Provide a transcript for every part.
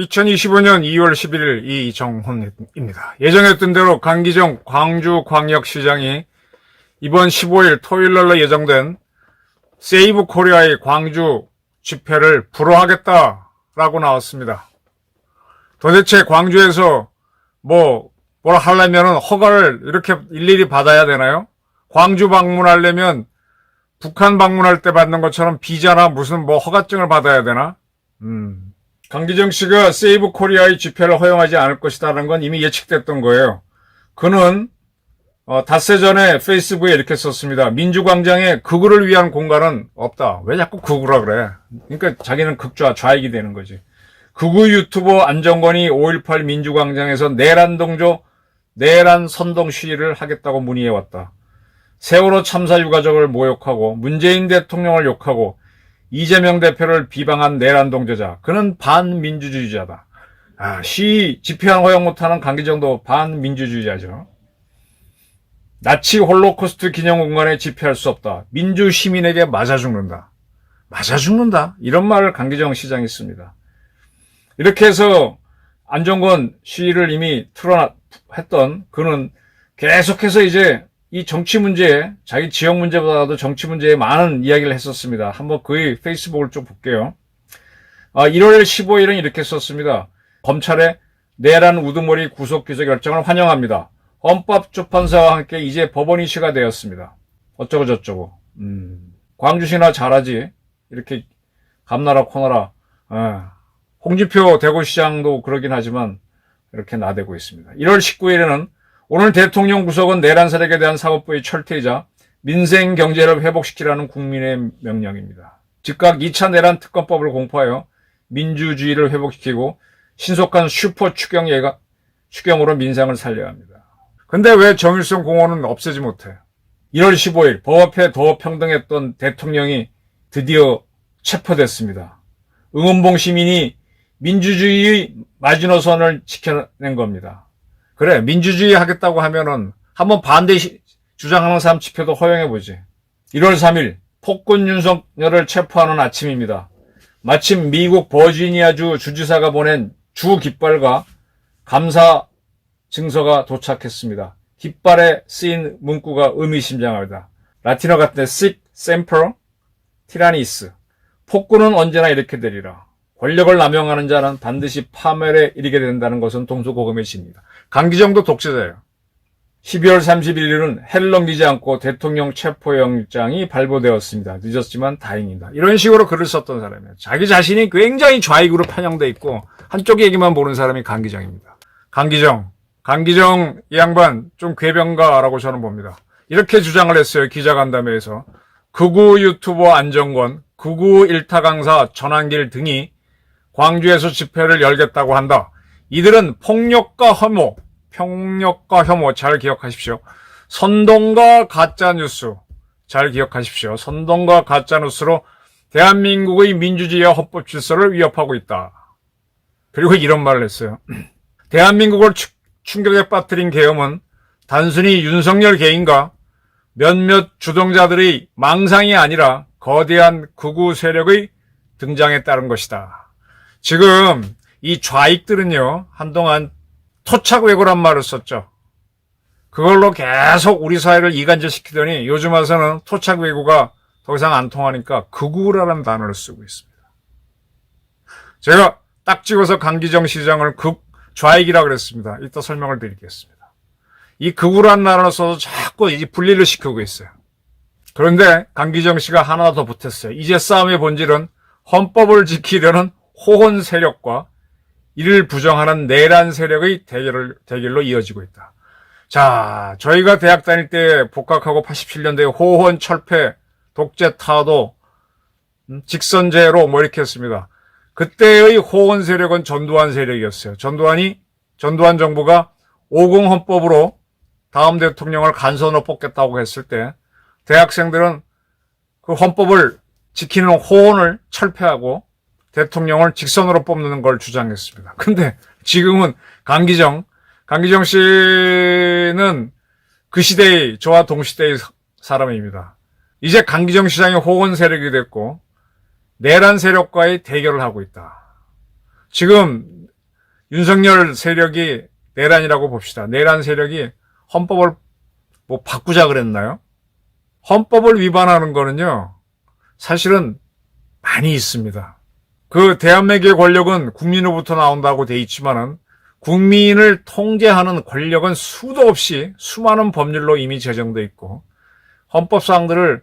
2025년 2월 11일 이정훈입니다. 예정했던 대로 강기정 광주광역시장이 이번 15일 토요일날로 예정된 세이브 코리아의 광주 집회를 불허하겠다라고 나왔습니다. 도대체 광주에서 뭘 하려면 허가를 이렇게 일일이 받아야 되나요? 광주 방문하려면 북한 방문할 때 받는 것처럼 비자나 무슨 허가증을 받아야 되나? 강기정 씨가 세이브 코리아의 집회를 허용하지 않을 것이라는 건 이미 예측됐던 거예요. 그는 닷새 전에 페이스북에 이렇게 썼습니다. 민주광장에 극우를 위한 공간은 없다. 왜 자꾸 극우라 그래? 그러니까 자기는 좌익이 되는 거지. 극우 유튜버 안정권이 5.18 민주광장에서 내란 선동 시위를 하겠다고 문의해왔다. 세월호 참사 유가족을 모욕하고 문재인 대통령을 욕하고 이재명 대표를 비방한 내란 동조자. 그는 반민주주의자다. 시위 집회한 허용 못하는 강기정도 반민주주의자죠. 나치 홀로코스트 기념 공간에 집회할 수 없다. 민주 시민에게 맞아 죽는다. 맞아 죽는다. 이런 말을 강기정 시장이 씁니다. 이렇게 해서 안정권 시위를 이미 했던 그는 계속해서 이제 이 정치 문제에, 자기 지역 문제보다도 정치 문제에 많은 이야기를 했었습니다. 한번 그의 페이스북을 좀 볼게요. 1월 15일은 이렇게 썼습니다. 검찰의 내란 우두머리 구속 기소 결정을 환영합니다. 헌법재판사와 함께 이제 법원 이슈가 되었습니다. 어쩌고 저쩌고. 광주시나 잘하지. 이렇게 감나라 코나라. 홍준표 대구시장도 그러긴 하지만 이렇게 나대고 있습니다. 1월 19일에는 오늘 대통령 구속은 내란 세력에 대한 사법부의 철퇴이자 민생 경제를 회복시키라는 국민의 명령입니다. 즉각 2차 내란 특검법을 공포하여 민주주의를 회복시키고 신속한 슈퍼 추경으로 민생을 살려야 합니다. 근데 왜 정일성 공원은 없애지 못해? 1월 15일 법 앞에 더 평등했던 대통령이 드디어 체포됐습니다. 응원봉 시민이 민주주의의 마지노선을 지켜낸 겁니다. 그래, 민주주의 하겠다고 하면은 한번 반대 주장하는 사람 집회도 허용해보지. 1월 3일 폭군 윤석열을 체포하는 아침입니다. 마침 미국 버지니아주 주지사가 보낸 주 깃발과 감사 증서가 도착했습니다. 깃발에 쓰인 문구가 의미심장합니다. 라틴어 같은데 sic semper tyrannis. 폭군은 언제나 이렇게 되리라. 권력을 남용하는 자는 반드시 파멸에 이르게 된다는 것은 동서고금의 시입니다. 강기정도 독재자예요. 12월 31일은 해를 넘기지 않고 대통령 체포영장이 발부되었습니다. 늦었지만 다행입니다. 이런 식으로 글을 썼던 사람이에요. 자기 자신이 굉장히 좌익으로 편향돼 있고 한쪽 얘기만 보는 사람이 강기정입니다. 강기정 이 양반 좀 궤변가라고 저는 봅니다. 이렇게 주장을 했어요. 기자간담회에서. 극우 유튜버 안정권, 극우 일타 강사 전한길 등이 광주에서 집회를 열겠다고 한다. 이들은 폭력과 혐오 잘 기억하십시오. 선동과 가짜뉴스 잘 기억하십시오. 선동과 가짜뉴스로 대한민국의 민주주의와 헌법 질서를 위협하고 있다. 그리고 이런 말을 했어요. 대한민국을 충격에 빠뜨린 계엄은 단순히 윤석열 개인과 몇몇 주동자들의 망상이 아니라 거대한 극우 세력의 등장에 따른 것이다. 지금 이 좌익들은요, 한동안 토착외고란 말을 썼죠. 그걸로 계속 우리 사회를 이간질시키더니 요즘 와서는 토착외고가 더 이상 안 통하니까 극우라는 단어를 쓰고 있습니다. 제가 딱 찍어서 강기정 시장을 극좌익이라고 그랬습니다. 이따 설명을 드리겠습니다. 이 극우라는 단어를 써서 자꾸 이 분리를 시키고 있어요. 그런데 강기정 씨가 하나 더 붙었어요. 이제 싸움의 본질은 헌법을 지키려는 호혼 세력과 이를 부정하는 내란 세력의 대결로 이어지고 있다. 자, 저희가 대학 다닐 때 복학하고 87년도에 호혼 철폐, 독재 타도, 직선제로 이렇게 했습니다. 그때의 호혼 세력은 전두환 세력이었어요. 전두환 정부가 50 헌법으로 다음 대통령을 간선으로 뽑겠다고 했을 때 대학생들은 그 헌법을 지키는 호혼을 철폐하고 대통령을 직선으로 뽑는 걸 주장했습니다. 근데 지금은 강기정 강기정 씨는 그 시대의, 저와 동시대의 사람입니다. 이제 강기정 시장이 호원 세력이 됐고, 내란 세력과의 대결을 하고 있다. 지금 윤석열 세력이 내란이라고 봅시다. 내란 세력이 헌법을 뭐 바꾸자 그랬나요? 헌법을 위반하는 거는요, 사실은 많이 있습니다. 그 대한민국의 권력은 국민으로부터 나온다고 돼 있지만은 국민을 통제하는 권력은 수도 없이 수많은 법률로 이미 제정돼 있고 헌법사항들을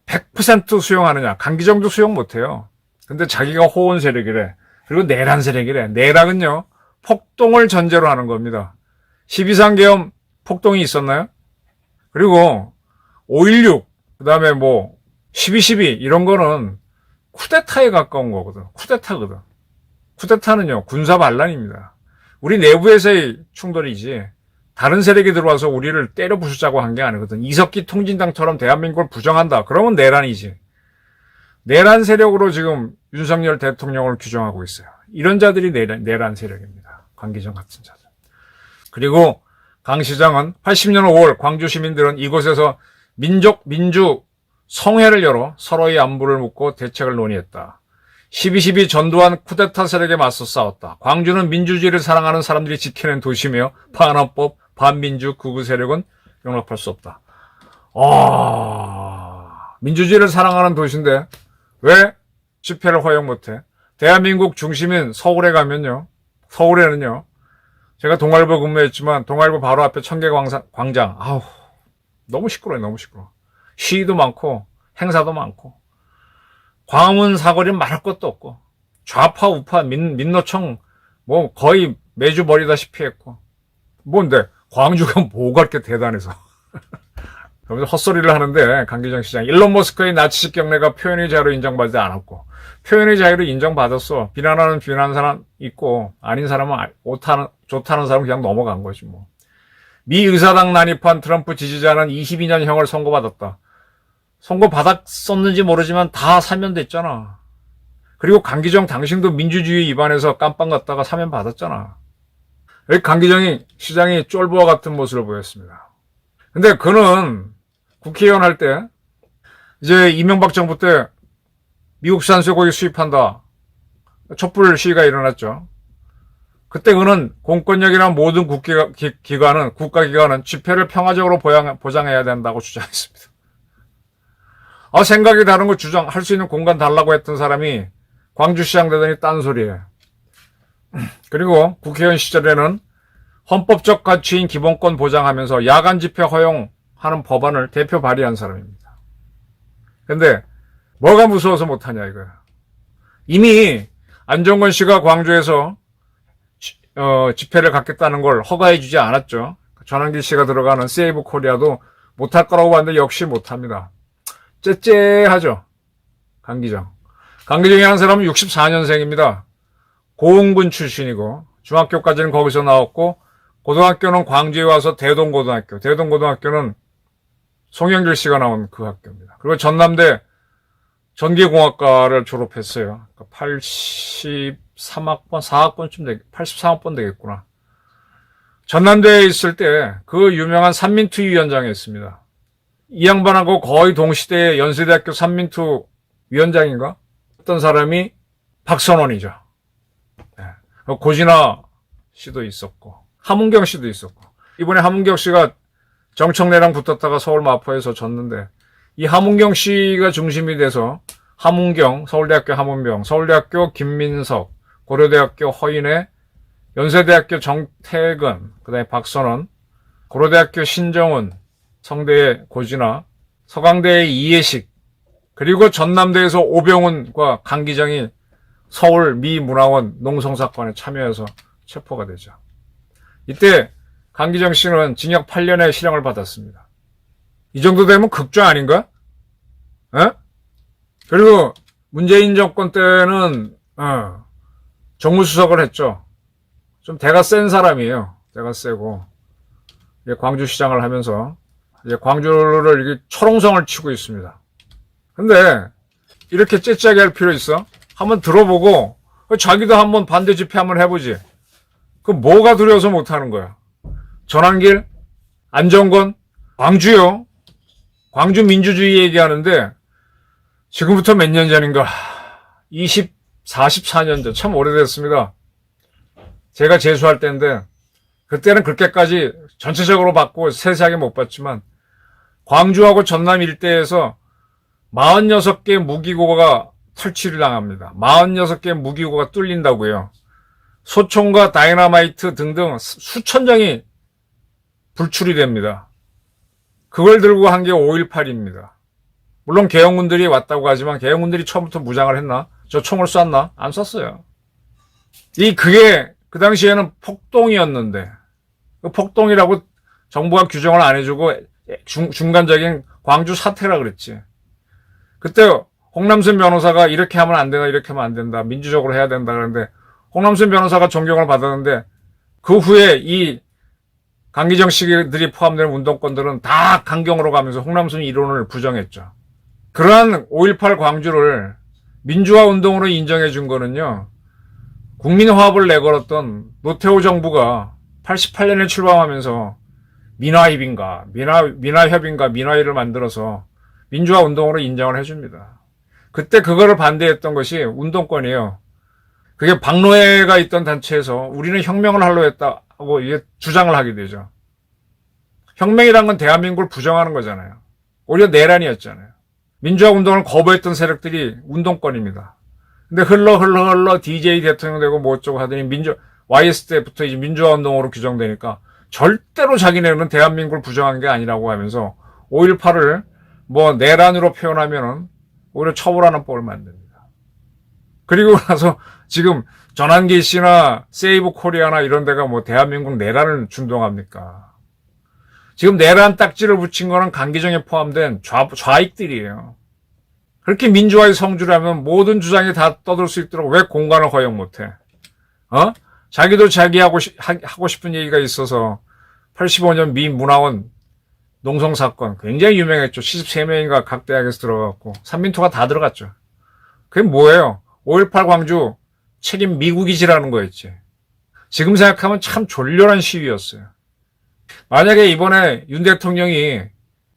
100% 수용하느냐. 강기정도 수용 못해요. 근데 자기가 호원 세력이래. 그리고 내란 세력이래. 내란은요, 폭동을 전제로 하는 겁니다. 12.3계엄 폭동이 있었나요? 그리고 5.16, 그 다음에 뭐 12.12 이런 거는 쿠데타에 가까운 거거든. 쿠데타거든. 쿠데타는요, 군사 반란입니다. 우리 내부에서의 충돌이지 다른 세력이 들어와서 우리를 때려 부수자고 한 게 아니거든. 이석기 통진당처럼 대한민국을 부정한다. 그러면 내란이지. 내란 세력으로 지금 윤석열 대통령을 규정하고 있어요. 이런 자들이 내란 세력입니다. 강기정 같은 자들. 그리고 강 시장은 80년 5월 광주 시민들은 이곳에서 민주 성회를 열어 서로의 안부를 묻고 대책을 논의했다. 12.12 전두환 쿠데타 세력에 맞서 싸웠다. 광주는 민주주의를 사랑하는 사람들이 지켜낸 도시며 반헌법, 반민주 극우 세력은 용납할 수 없다. 민주주의를 사랑하는 도시인데 왜 집회를 허용 못해? 대한민국 중심인 서울에 가면요. 서울에는요. 제가 동아일보 근무했지만 동아일보 바로 앞에 청계광장. 너무 시끄러워요. 너무 시끄러워. 시위도 많고 행사도 많고 광화문 사거리는 말할 것도 없고 좌파 우파 민노총 뭐 거의 매주 버리다시피 했고 뭔데 광주가 뭐가 그렇게 대단해서 그러면서 헛소리를 하는데 강기정 시장 일론 머스크의 나치식 경례가 표현의 자유로 인정받지 않았고 표현의 자유로 인정받았어. 비난하는 사람 있고 아닌 사람은 좋다는 사람은 그냥 넘어간 거지 뭐. 미 의사당 난입한 트럼프 지지자는 22년형을 선고받았다. 선고받았었는지 모르지만 다 사면됐잖아. 그리고 강기정 당신도 민주주의 위반해서 깜빵 갔다가 사면 받았잖아. 여기 강기정이 시장이 쫄보와 같은 모습을 보였습니다. 근데 그는 국회의원 할 때 이제 이명박 정부 때 미국산 쇠고기 수입한다. 촛불 시위가 일어났죠. 그때 그는 공권력이나 모든 국가기관은 집회를 평화적으로 보장해야 된다고 주장했습니다. 생각이 다른 거 주장할 수 있는 공간 달라고 했던 사람이 광주시장 되더니 딴소리예요. 그리고 국회의원 시절에는 헌법적 가치인 기본권 보장하면서 야간 집회 허용하는 법안을 대표 발의한 사람입니다. 근데 뭐가 무서워서 못하냐 이거야. 이미 안정권 씨가 광주에서 집회를 갖겠다는 걸 허가해주지 않았죠. 전환길 씨가 들어가는 세이브 코리아도 못할 거라고 봤는데 역시 못합니다. 째째하죠. 강기정이 한 사람은 64년생입니다. 고흥군 출신이고 중학교까지는 거기서 나왔고 고등학교는 광주에 와서 대동고등학교는 송영길 씨가 나온 그 학교입니다. 그리고 전남대 전기공학과를 졸업했어요. 83학번, 83학번 되겠구나. 전남대에 있을 때 그 유명한 삼민투 위원장 했습니다. 이 양반하고 거의 동시대에 연세대학교 삼민투 위원장인가? 했던 사람이 박선원이죠. 고진아 씨도 있었고, 함은경 씨도 있었고, 이번에 함은경 씨가 정청래랑 붙었다가 서울 마포에서 졌는데, 이 함은경 씨가 중심이 돼서, 서울대학교 함은병, 서울대학교 김민석, 고려대학교 허인혜, 연세대학교 정태근, 그 다음에 박선원, 고려대학교 신정훈, 성대의 고진아, 서강대의 이해식, 그리고 전남대에서 오병훈과 강기정이 서울 미 문화원 농성사건에 참여해서 체포가 되죠. 이때 강기정 씨는 징역 8년의 실형을 받았습니다. 이 정도 되면 극좌 아닌가? 그리고 문재인 정권 때는 정무수석을 했죠. 좀 대가 센 사람이에요. 대가 세고 광주시장을 하면서 이제 광주를 이렇게 초롱성을 치고 있습니다. 근데 이렇게 째째하게 할 필요 있어? 한번 들어보고 자기도 한번 반대 집회 한번 해보지. 그 뭐가 두려워서 못하는 거야? 전환길, 안정권, 광주요. 광주 민주주의 얘기하는데 지금부터 몇 년 전인가 44년 전, 참 오래됐습니다. 제가 재수할 때인데 그때는 그렇게까지 전체적으로 받고 세세하게 못 봤지만 광주하고 전남 일대에서 46개 무기고가 설치를 당합니다. 46개 무기고가 뚫린다고요. 소총과 다이너마이트 등등 수천 장이 불출이 됩니다. 그걸 들고 한 게 5.18입니다. 물론 계엄군들이 왔다고 하지만 계엄군들이 처음부터 무장을 했나? 저 총을 쐈나? 안 쐈어요. 그게 그 당시에는 폭동이었는데 그 폭동이라고 정부가 규정을 안 해주고 중간적인 광주 사태라 그랬지. 그때 홍남순 변호사가 이렇게 하면 안 된다, 이렇게 하면 안 된다, 민주적으로 해야 된다 그러는데 홍남순 변호사가 존경을 받았는데 그 후에 이 강기정 씨들이 포함된 운동권들은 다 강경으로 가면서 홍남순 이론을 부정했죠. 그러한 5.18 광주를 민주화 운동으로 인정해 준 거는요, 국민화합을 내걸었던 노태우 정부가 88년에 출범하면서 민화협인가 민화위를 만들어서 민주화 운동으로 인정을 해줍니다. 그때 그거를 반대했던 것이 운동권이에요. 그게 박노해가 있던 단체에서 우리는 혁명을 하려 했다고 이게 주장을 하게 되죠. 혁명이란 건 대한민국을 부정하는 거잖아요. 오히려 내란이었잖아요. 민주화 운동을 거부했던 세력들이 운동권입니다. 근데 흘러 DJ 대통령 되고 뭐 어쩌고 하더니 YS 때부터 이제 민주화 운동으로 규정되니까 절대로 자기네는 대한민국을 부정한 게 아니라고 하면서 5.18을 뭐 내란으로 표현하면은 오히려 처벌하는 법을 만듭니다. 그리고 나서 지금 전환기 씨나 세이브 코리아나 이런 데가 뭐 대한민국 내란을 준동합니까? 지금 내란 딱지를 붙인 거는 강기정에 포함된 좌익들이에요. 그렇게 민주화의 성주라면 모든 주장이 다 떠들 수 있도록 왜 공간을 허용 못해? 자기도 자기 하고 싶은 얘기가 있어서 85년 미 문화원 농성 사건 굉장히 유명했죠. 73명인가 각 대학에서 들어갔고 삼민토가 다 들어갔죠. 그게 뭐예요? 5.18 광주 책임 미국이 지라는 거였지. 지금 생각하면 참 졸렬한 시위였어요. 만약에 이번에 윤 대통령이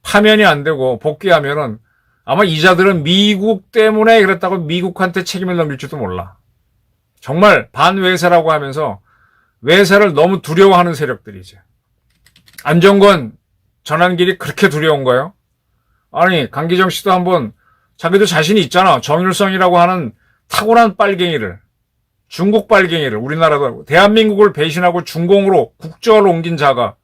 파면이 안 되고 복귀하면은 아마 이자들은 미국 때문에 그랬다고 미국한테 책임을 넘길지도 몰라. 정말 반외세라고 하면서 외세를 너무 두려워하는 세력들이지. 안정권, 전환길이 그렇게 두려운가요? 아니, 강기정 씨도 한번 자기도 자신이 있잖아. 정일성이라고 하는 탁월한 빨갱이를, 중국 빨갱이를 우리나라도 대한민국을 배신하고 중공으로 국적을 옮긴 자가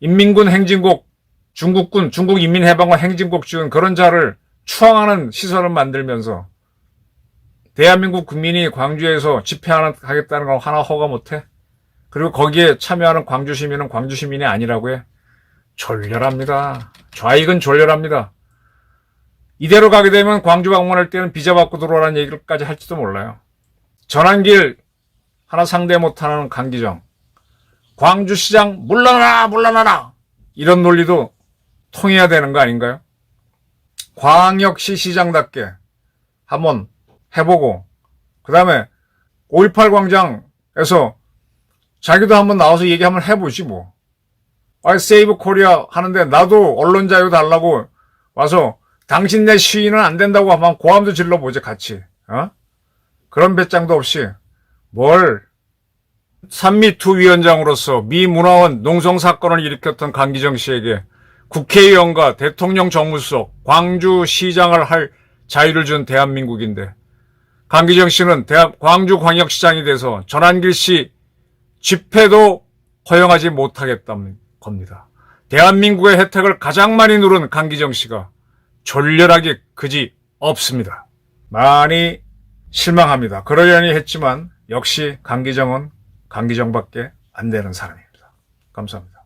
인민군 행진곡, 중국군, 중국인민해방군 행진곡 지은 그런 자를 추앙하는 시설을 만들면서 대한민국 국민이 광주에서 집회하겠다는 걸 하나 허가 못해? 그리고 거기에 참여하는 광주 시민은 광주 시민이 아니라고 해? 졸렬합니다. 좌익은 졸렬합니다. 이대로 가게 되면 광주 방문할 때는 비자 받고 들어오라는 얘기까지 할지도 몰라요. 전환길 하나 상대 못하는 강기정. 광주시장 물러나라! 이런 논리도 통해야 되는 거 아닌가요? 광역시 시장답게 한번 해보고 그 다음에 5.18 광장에서 자기도 한번 나와서 얘기 한번 해보지 뭐. 세이브 코리아 하는데 나도 언론 자유 달라고 와서 당신네 시위는 안 된다고 하면 고함도 질러보지 같이. 그런 배짱도 없이 뭘 산미투 위원장으로서 미 문화원 농성 사건을 일으켰던 강기정 씨에게 국회의원과 대통령 정무수석, 광주시장을 할 자유를 준 대한민국인데 강기정 씨는 광주광역시장이 돼서 전환길 씨 집회도 허용하지 못하겠다는 겁니다. 대한민국의 혜택을 가장 많이 누른 강기정 씨가 졸렬하게 그지 없습니다. 많이 실망합니다. 그러려니 했지만 역시 강기정은 강기정밖에 안 되는 사람입니다. 감사합니다.